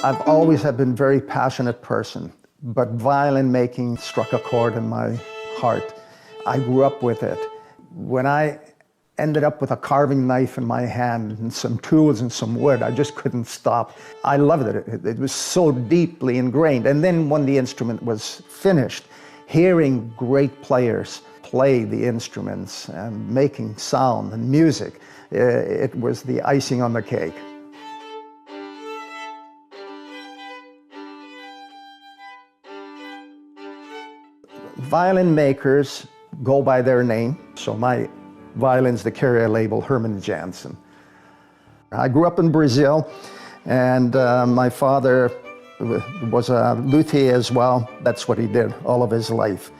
I've always have been a very passionate person, but violin making struck a chord in my heart. I grew up with it. When I ended up with a carving knife in my hand and some tools and some wood, I just couldn't stop. I loved it. It was so deeply ingrained. And then when the instrument was finished, hearing great players play the instruments and making sound and music, it was the icing on the cake. Violin makers go by their name, so my violins, the carrier label, Hermann Janzen. I grew up in Brazil, and my father was a luthier as well. That's what he did all of his life.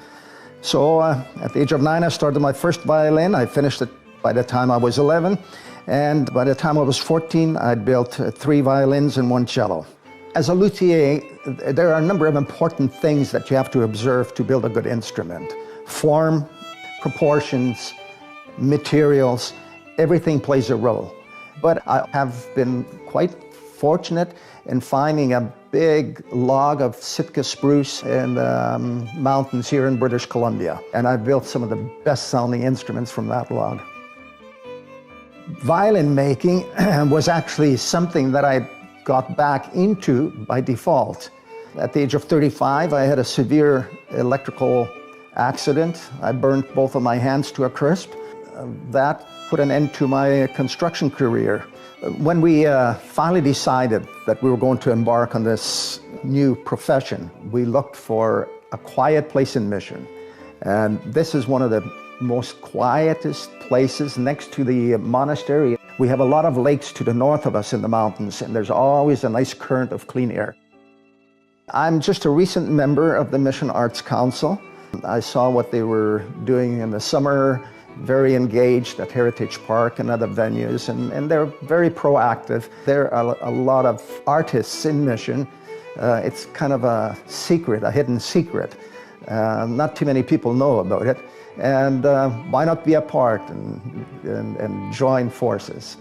So at the age of 9, I started my first violin. I finished it by the time I was 11, and by the time I was 14, I'd built 3 violins and 1 cello. As a luthier, there are a number of important things that you have to observe to build a good instrument. Form, proportions, materials, everything plays a role. But I have been quite fortunate in finding a big log of Sitka spruce in the mountains here in British Columbia. And I built some of the best sounding instruments from that log. Violin making was actually something that I got back into by default. At the age of 35, I had a severe electrical accident. I burnt both of my hands to a crisp. That put an end to my construction career. When we finally decided that we were going to embark on this new profession, we looked for a quiet place in Mission. And this is one of the most quietest places next to the monastery. We have a lot of lakes to the north of us in the mountains, and there's always a nice current of clean air. I'm just a recent member of the Mission Arts Council. I saw what they were doing in the summer, very engaged at Heritage Park and other venues, and they're very proactive. There are a lot of artists in Mission. It's kind of a secret, a hidden secret. Not too many people know about it. And why not be a part and join forces?